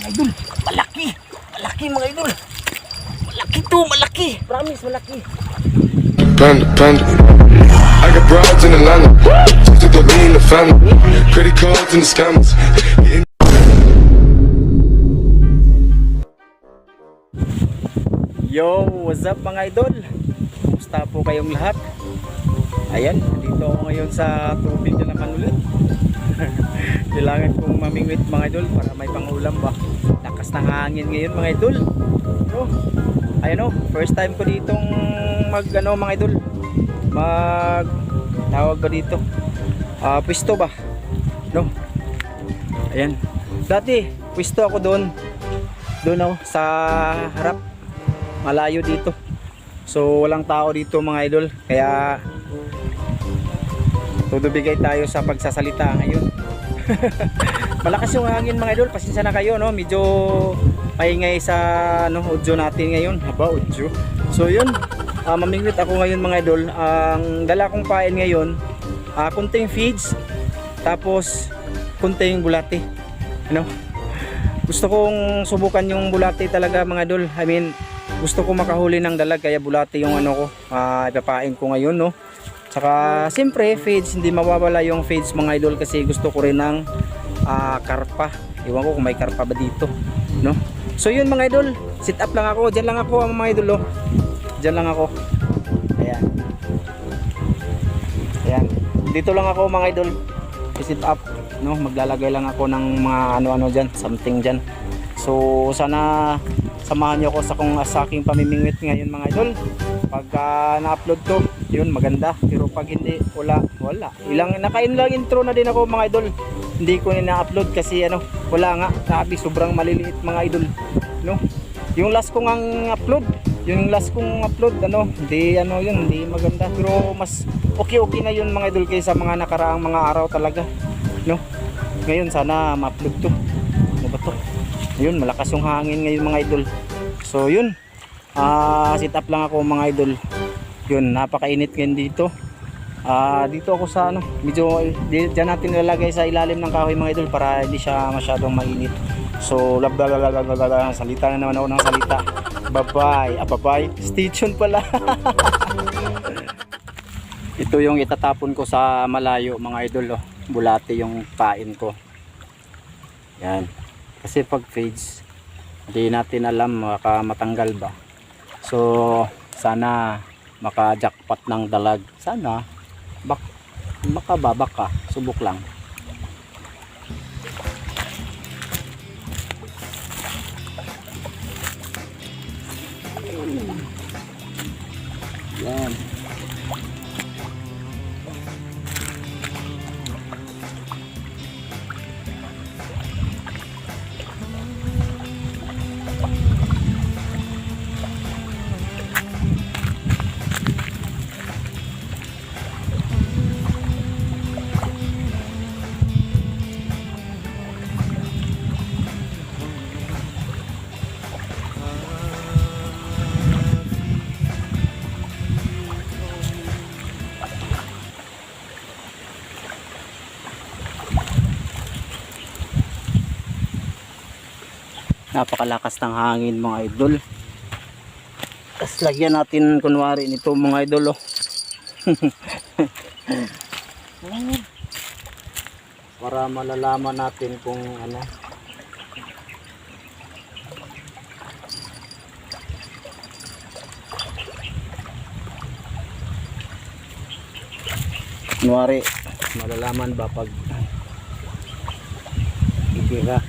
mga idol. Malaki. Malaki mga idol. Malaki to, malaki. Promise, malaki. Panda, panda. I got broads in Atlanta. Just to throw me in the family. Credit cards and the scammers. Yo, what's up mga idol? Kumusta po kayong lahat? Ayan, dito ako ngayon sa tubig na naman ulit. Kailangan kong mamingwit mga idol para may pangulam ba. Lakas ng hangin ngayon mga idol. So, ayan o, first time ko ditong mga idol. Tawag ba dito? Pwesto ba? No? Ayan. Dati, pwesto ako doon. Doon ako sa harap. Malayo dito. So walang tao dito mga idol. Kaya tutubigay tayo sa pagsasalita ngayon. Malakas yung hangin mga idol. Pasensya na kayo no. Medyo paingay sa audio natin ngayon. Haba audio. So yun. Mamingwit ako ngayon mga idol. Ang dala kong pain ngayon, kunting feeds, tapos kunting bulati. Ano? Gusto kong subukan yung bulati talaga mga idol. I mean, gusto ko makahuli ng dalag kaya bulati yung ipapain ko ngayon no. Saka siyempre feeds, hindi mawawala yung feeds mga idol kasi gusto ko rin ng karpa. Iwan ko kung may karpa ba dito no. So yun mga idol, sit up lang ako. Diyan lang ako mga idol oh. Diyan lang ako. Ayan. Ayan. Dito lang ako mga idol. Sit up no, maglalagay lang ako ng mga ano-ano diyan, something diyan. So sana samahan niyo ako sa aking pamimingwit ngayon mga idol. Pagka na-upload to, yun maganda. Pero pag hindi, wala. Naka-inlang intro na din ako mga idol. Hindi ko na-upload kasi wala nga. Sabi sobrang maliliit mga idol. No? Yung last kong upload, hindi hindi maganda. Pero mas okay na yun mga idol kaysa mga nakaraang mga araw talaga. No? Ngayon sana ma-upload to. Ano ba to? Yun, malakas yung hangin ngayon mga idol. So yun, sit up lang ako mga idol. Yun, napakainit ngayon dito. Dito ako sa medyo diyan natin ilalagay sa ilalim ng kahoy mga idol para hindi siya masyadong mainit. So salita na naman ako ng salita. Bye-bye. Stay tuned pala. Ito yung itatapon ko sa malayo mga idol oh. Bulati yung pain ko. Yan. Kasi pag fades, hindi natin alam matanggal ba. So sana maka-jackpot ng dalag. Sana makababak ka. Subok lang. Yan. Napakalakas ng hangin mga idol. Tapos lagyan natin kunwari nito mga idol oh. Para malalaman natin kung kunwari malalaman ba pag ikira.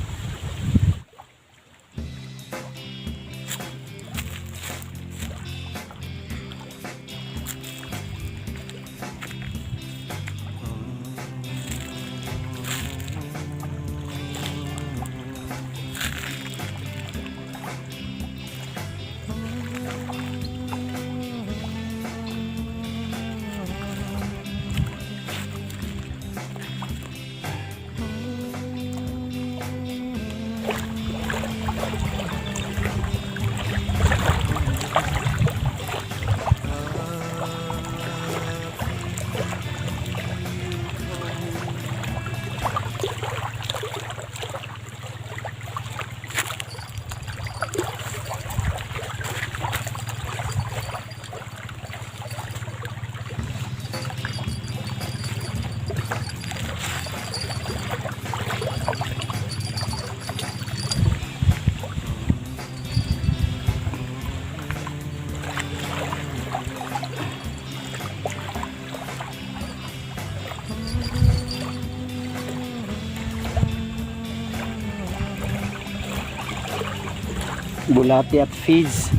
Bulati at feeds.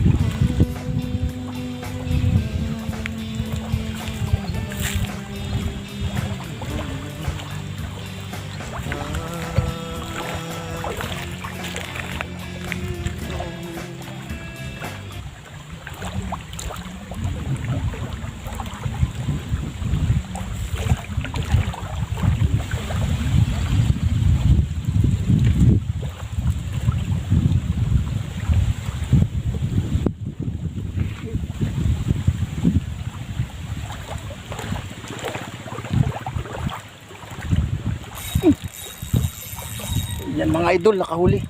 Yan mga idol, nakahuli.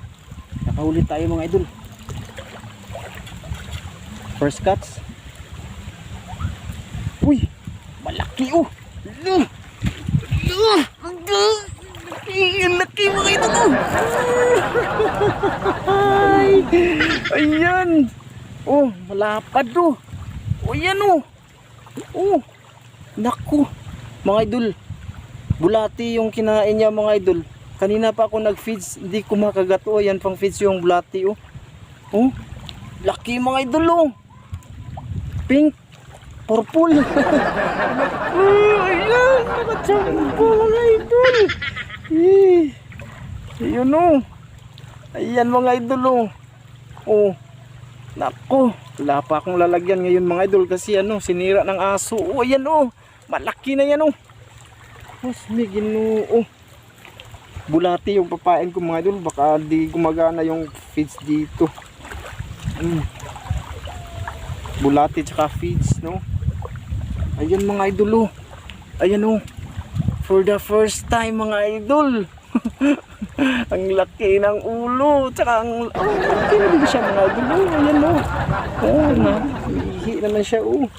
Nakahuli tayo mga idol. First cuts. Uy, malaki oh. Ang laki mga idol oh. Ay, ayan. Oh, malapad oh. Oh, yan oh. Oh, naku. Mga idol, bulati yung kinain niya mga idol. Kanina pa ako nag-feeds, hindi ko makagat. Oh, yan pang feeds yung bulati oh. Oh, laki mga idol oh. Pink, purple. Oh, ayan, nakachampo mga idol. Ayun oh. Ayan mga idol oh. Oh, nako, wala pa akong lalagyan ngayon mga idol kasi ano, sinira ng aso. Oh, ayan oh, malaki na yan oh. Mas may ginoo. Bulati yung papain ko mga idol, baka di gumagana yung feeds dito. Bulati tsaka feeds no. Ayan mga idol oh. Ayan oh. For the first time mga idol. Ang laki ng ulo tsaka ang laki na din siya mga idol oh. Ayan oh. Oh, nahihi naman siya oh.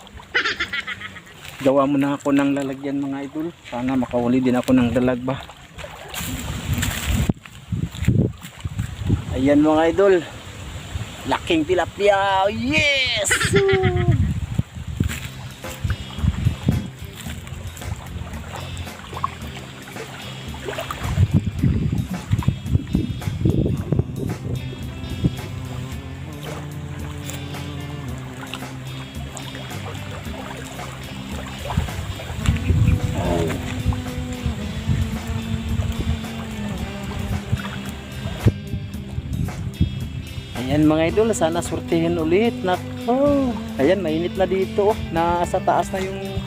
Gawa mo na ako ng lalagyan mga idol. Sana makahuli din ako ng dalagba. Ayan mga idol, laking tilapia. Yes! Ayan mga idol, sana sortihin ulit. Nako. Ayan, mainit na dito. Nasa taas na yung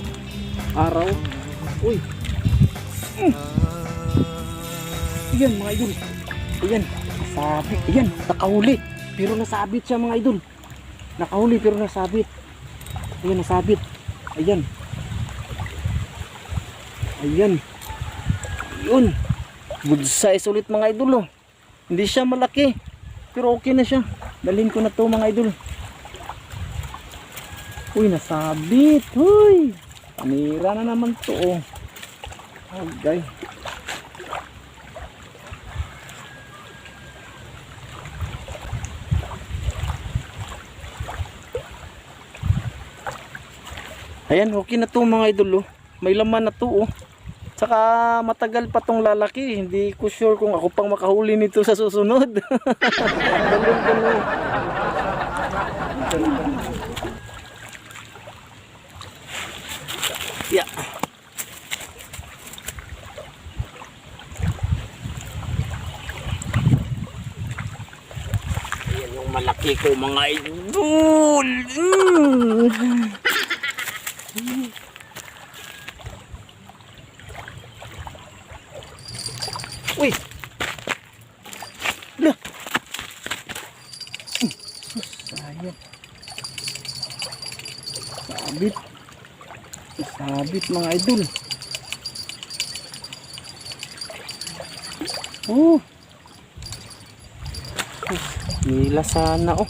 araw. Uy. Ayan mga idol. Ayan, nasabit. Ayan, nakahuli. Pero nasabit siya mga idol. Nakahuli pero nasabit. Ayan, nasabit. Ayan. Ayan. Yun. Good size ulit mga idol oh. Hindi siya malaki. Pero okay na siya. Dalhin ko na to mga idol. Uy, nasabit. Uy. Panira na naman to oh. Okay. Ayan, okay na to mga idol oh. May laman na to oh. Saka matagal pa tong lalaki. Hindi ko sure kung ako pang makahuli nito sa susunod. Galong-galong. Yeah. Ayan yung malaki ko mga idol. Uy! Lah! Sayang. Sabit. Sabit mga idol. Oh! Nila sana oh.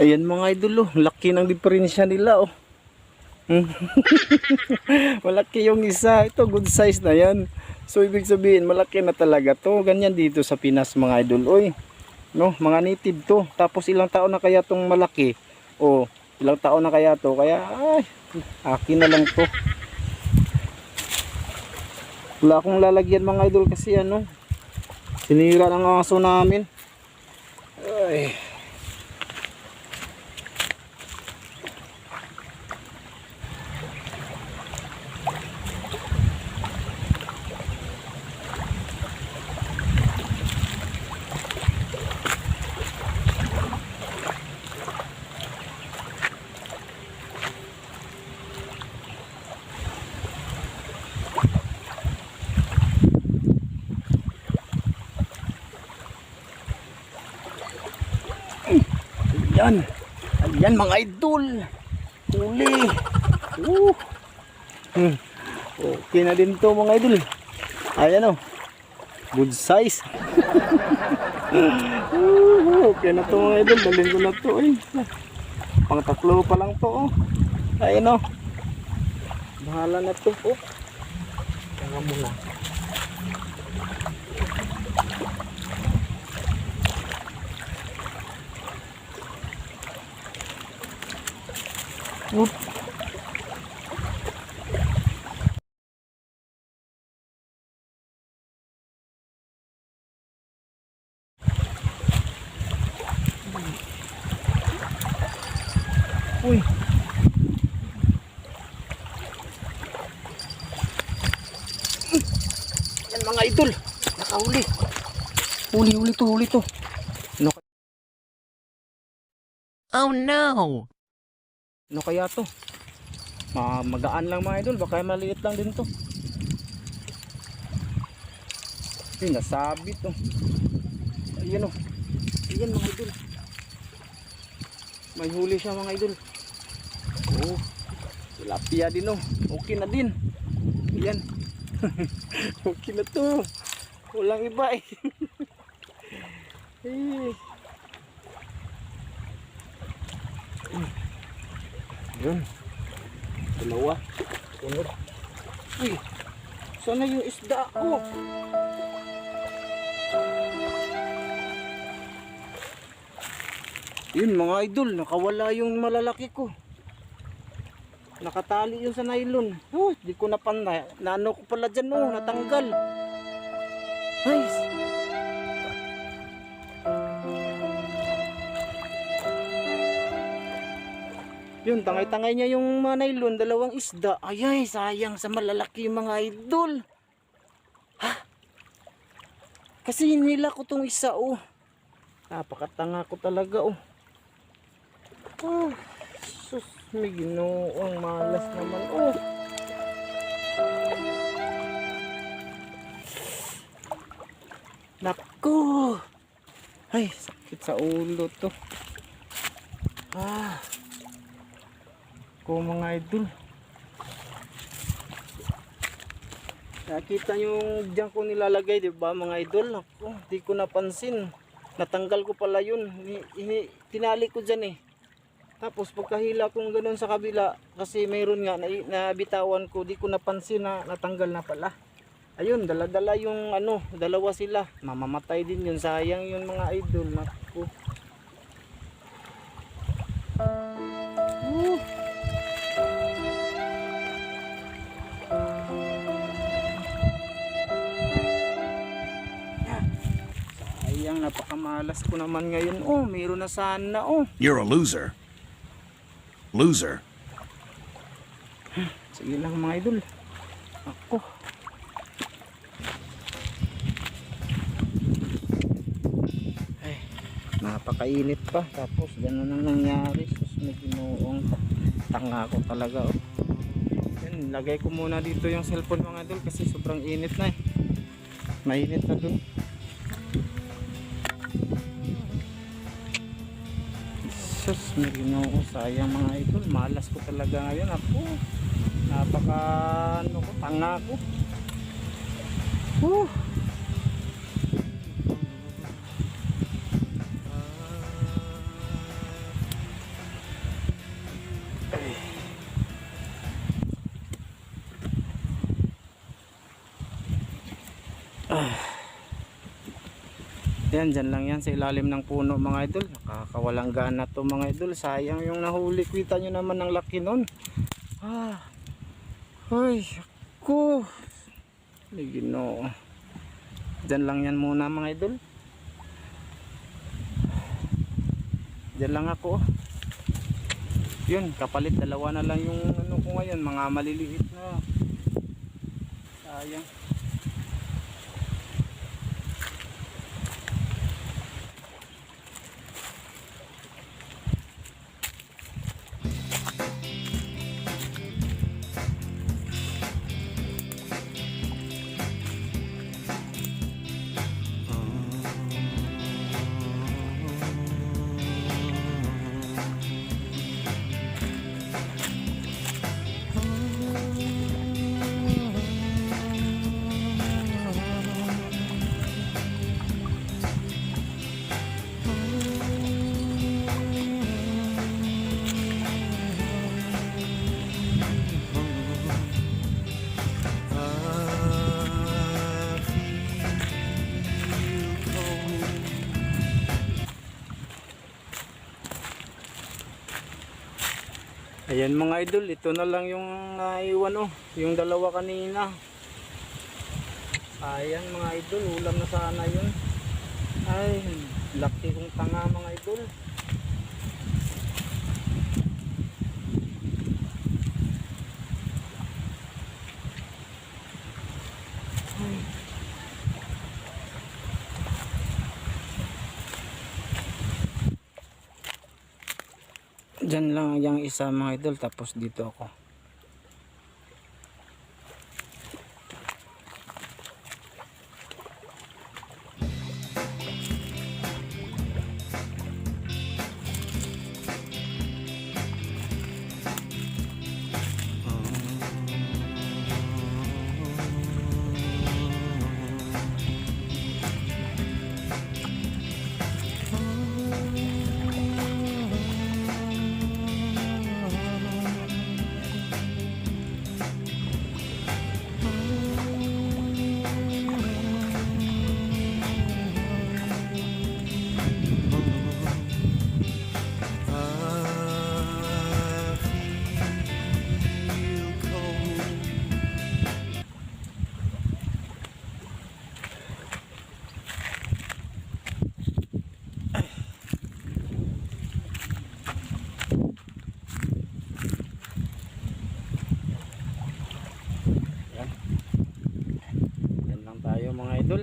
Ayan mga idol oh. Laki ng diferensya nila oh. Malaki yung isa. Ito good size na yan. So ibig sabihin malaki na talaga to. Ganyan dito sa Pinas mga idol. Oy, no, mga native to. Tapos ilang taon na kaya tong malaki? Oh, ilang taon na kaya to? Kaya ay, akin na lang to. Wala akong lalagyan mga idol kasi ano, Sinira ng aso namin. Ay. Ayan. Ayan mga idol. Huli. Okay na din to mga idol. Ayan o. Good size. Okay na to mga idol. Dalhin ko na to eh. Pang tatlo pa lang to oh. Ayan o. Bahala na to oh. Tanga muna. Oop. Uy. Yan mga idol. Nakahuli. Huli to. Ano, Oh no! ano kaya to? Magaan lang mga idol. Baka maliit lang din to. Nasabit to. Ayan o. Ayan mga idol. May huli siya mga idol. Oh, tilapia din oh. Okay na din. Ayan. Okay na to. Walang iba eh. Eh. Yun. Dalawa. Sunod. Uy. Sana yung isda ko. Yun mga idol. Nakawala yung malalaki ko. Nakatali yun sa nylon. Oh, di ko napanay. Naano ko pala dyan oh. Natanggal. Ay. Yun, tangay-tangay niya yung mga nylon, dalawang isda. Ay, sayang sa malalaki mga idol. Ha? Kasi hinila ko tong isa, oh. Napakatanga ko talaga, oh. Oh, sus, may ginoong malas naman, oh. Naku. Ay, sakit sa ulo to. Ah. Mga idol, nakita yung diyan ko nilalagay, di ba mga idol? Ako, di ko napansin, natanggal ko pala yun. Tinali ko dyan eh. Tapos pagkahila kong ganun sa kabila, kasi mayroon nga nabitawan ko, di ko napansin na natanggal na pala. Ayun, dala-dala yung ano, dalawa sila, mamamatay din yun, sayang yun mga idol. Naku. Napakamalas ko naman ngayon. Oh, mayroon na sana. Oh. You're a loser. Loser. Sige lang mga idol. Ako. Ay, napakainit pa. Tapos gano'n ang nangyari. Sus, may ginoong tanga ko talaga. Oh. Yan, lagay ko muna dito yung cellphone mga idol kasi sobrang init na eh. Mainit na dun. Sus, may ginoo, sayang mga idol. Malas ko talaga ngayon. Ako, napaka ano ko, tanga ko. Yan, dyan lang yan sa ilalim ng puno mga idol. Nakakawalang gana to mga idol. Sayang yung nahuli. Kita nyo naman ang laki nun. Ay, ako. May Ginoo. Diyan lang yan muna mga idol. Diyan lang ako. Yun, kapalit dalawa na lang yung ano ko ngayon, mga maliliit na. Sayang. Ayan mga idol, ito na lang yung naiwan yung dalawa kanina. Ayan mga idol, ulam na sana yun. Ay, laki kong tanga mga idol. Diyan lang yung isa mga idol, tapos dito ako. Mga idol,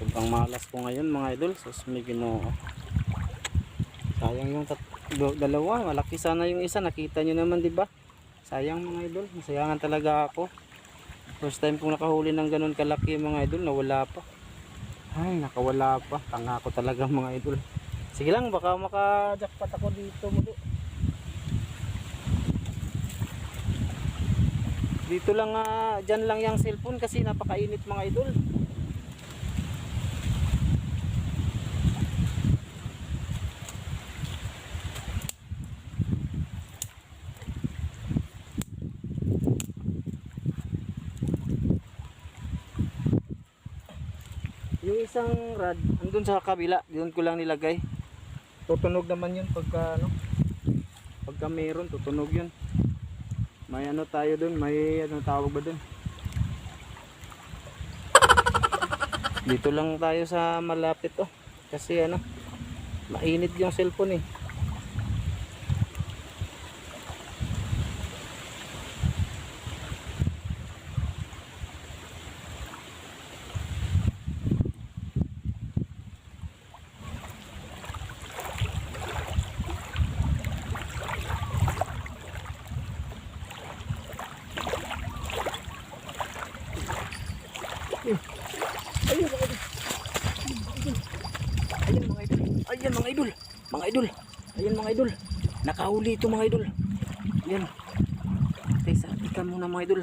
sobrang malas ko ngayon mga idol. Sus, may Ginoo, sayang yung dalawa, malaki sana yung isa, nakita nyo naman diba? Sayang mga idol, masayangan talaga ako. First time kong nakahuli ng ganun kalaki mga idol, nawala pa. Ay, nakawala pa, tanga ko talaga mga idol. Sige lang, baka maka-jackpot ako dito muli. Dito lang, dyan lang yung cellphone kasi napakainit mga idol. Yung isang rod, andun sa kabila, doon ko lang nilagay. Tutunog naman yun pagka, pagka meron, tutunog yun. May ano tayo dun, may ano tawag ba dun? Dito lang tayo sa malapit kasi mainit yung cellphone eh. Ayan mga idol, ayan mga idol, nakahuli ito mga idol. Ayan, tesa, tikan muna mga idol,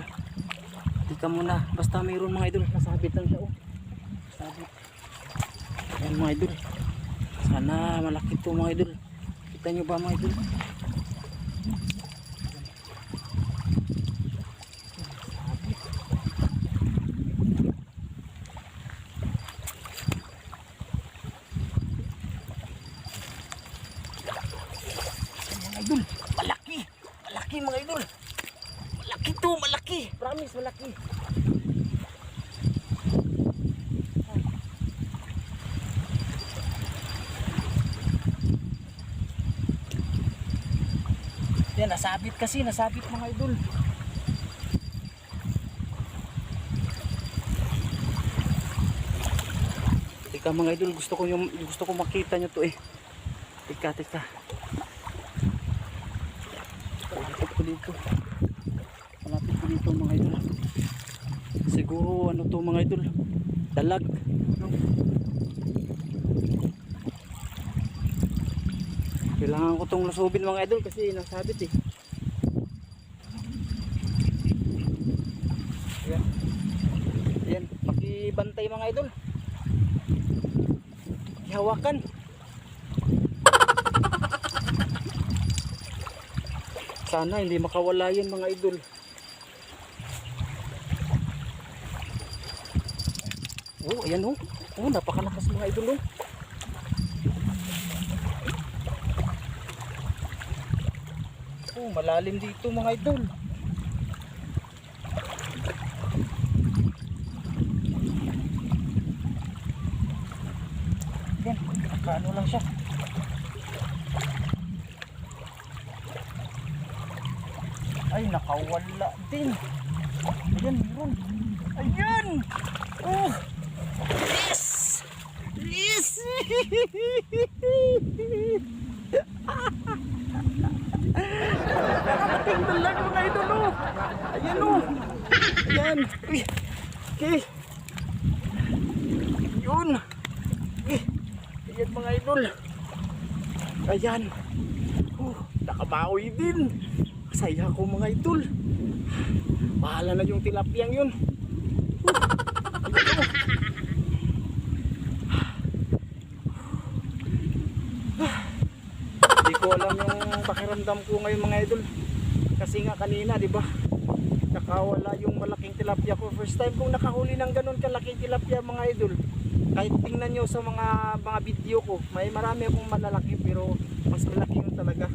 tikan muna, basta mayroon mga idol, nasabit lang siya sabit. Ayan mga idol, sana malaki ito mga idol, kita nyo ba mga idol? Idol, malaki mga idol, malaki to, malaki, promise malaki. Yan, nasabit kasi, nasabit mga idol. Teka mga idol, gusto ko makita nyo to eh. Teka. Malapit ko dito mga idol. Siguro ano to mga idol, dalag, no? Kailangan ko tong lusubin mga idol kasi nasabit eh. Ayan, pakibantay mga idol. Hawakan. Sana hindi makawala yun mga idol. Oh, ayan oh. Oh, napakalakas mga idol oh. Oh, malalim dito mga idol. Yan, nakaano lang siya. Ay, nakawala din. Ayan, meron. Ayan! Oh! Yes! Yes! Nakakating dalag mga idol oh. Ayan oh. Ayan. Okay. Yun. Ayan mga idol. Ayan. Nakabawi din. Saya ko mga idol. Bahala na yung tilapiyang yun. Ayan oh. Hindi ko alam yung pakiramdam ko ngayon mga idol. Kasi nga kanina, di ba? Nakawala yung malaking tilapia ko. First time kong nakahuli ng ganun kalaking tilapia mga idol. Kahit tingnan nyo sa mga video ko, may marami akong malalaki pero mas malaki yun talaga.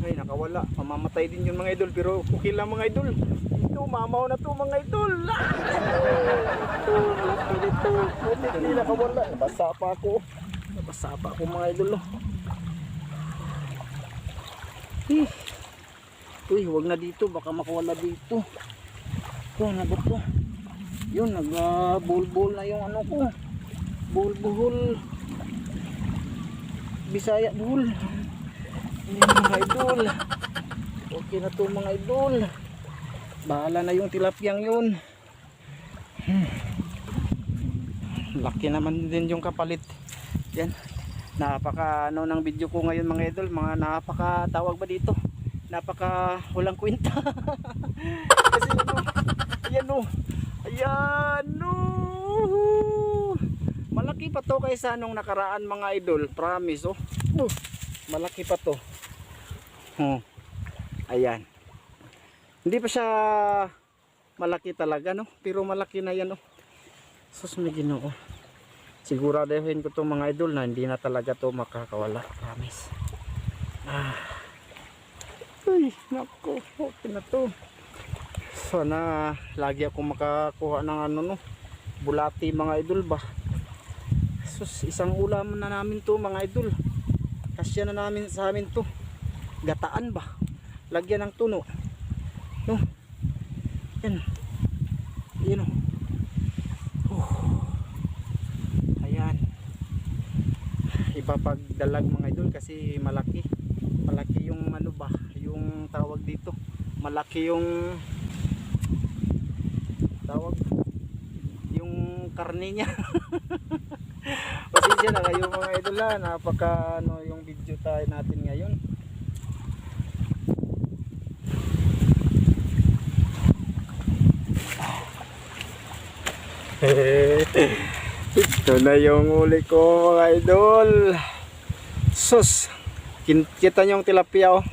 Ay, nakawala. Mamamatay din yun mga idol pero okay lang mga idol. Ito, mamaw na to mga idol. Ito. Hindi nakawala. Nabasa pa ako mga idol. Uy, huwag na dito. Baka makawala dito. Ito, nabot ko. Yun, nag-bulbul na yung ano ko. Bulbul. Bisaya bul. Mga idol. Okay na to mga idol. Bahala na yung tilapiyang yun. Laki naman din yung kapalit. Yan. Napaka ano ng video ko ngayon mga idol. Mga napaka tawag ba dito? Napaka walang kwenta. Kasi ano, ayan o. Ayan o. Malaki pa to kaysa nung nakaraan mga idol. Promise oh. Malaki pa to. Ayan. Hindi pa siya malaki talaga no. Pero malaki na yan oh. Sus may Ginoo. Siguraduhin ko to mga idol na hindi na talaga to makakawala. Promise. Ay, naku. Okay na to. Sana lagi ako makakuha ng ano no. Bulati mga idol ba. Sus, isang ulam na namin to mga idol. Kasya na namin sa amin to. Gataan ba? Lagyan ng tuno. No. Yan. Yan oh. Ayan. Iba pagdalag mga idol kasi malaki. Malaki yung ano ba? Yung tawag dito. Malaki yung tawag. Yung karne niya. Pasensya na kayo mga idol ha. Napaka ano yung video tayo natin ngayon. Ito na yung uli ko mga idol. Sus. Kita nyo yung tilapia oh.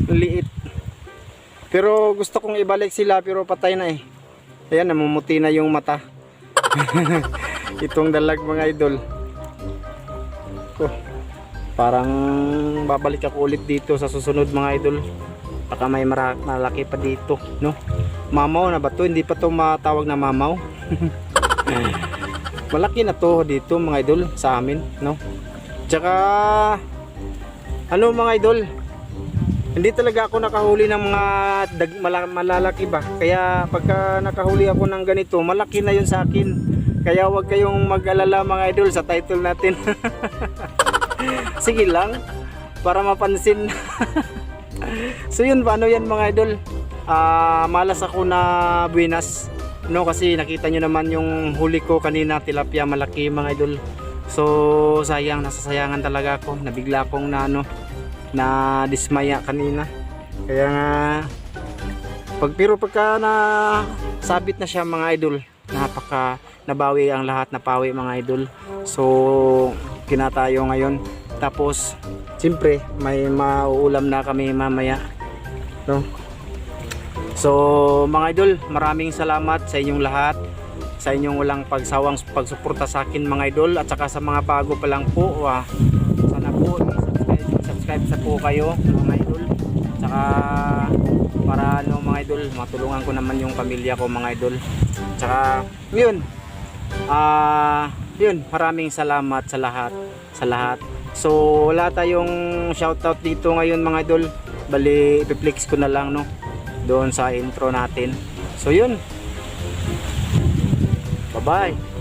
Liit. Pero gusto kong ibalik sila pero patay na eh. Ayan, namumuti na yung mata. Itong dalag mga idol. Parang babalik ako ulit dito sa susunod mga idol. Baka may malaki pa dito, no? Mamaw na ba to? Hindi pa to matawag na mamaw. Malaki na to dito mga idol sa amin, no? Tsaka ano mga idol, Hindi talaga ako nakahuli ng mga malalaki ba. Kaya pagka nakahuli ako ng ganito, malaki na yun sa akin. Kaya huwag kayong mag-alala mga idol sa title natin. Sige lang, para mapansin. So yun, paano yan mga idol? Malas ako na buwinas. No, kasi nakita nyo naman yung huli ko kanina, tilapia malaki mga idol. So sayang, nasasayangan talaga ako. Nabigla akong na dismaya kanina. Kaya nga pero pagka na sabit na siya mga idol, napaka nabawi ang lahat, napawi mga idol. So kinatayo ngayon. Tapos siyempre may mauulam na kami mamaya, no? So mga idol, maraming salamat sa inyong lahat, sa inyong walang pagsawang pagsuporta sa akin mga idol, at saka sa mga bago pa lang po, sana po subscribe sa po kayo mga idol, saka para mga idol, matulungan ko naman yung pamilya ko mga idol. Saka yun, maraming salamat sa lahat. So wala tayong shoutout dito ngayon mga idol, bali ipiplex ko na lang doon sa intro natin. So yun, bye bye.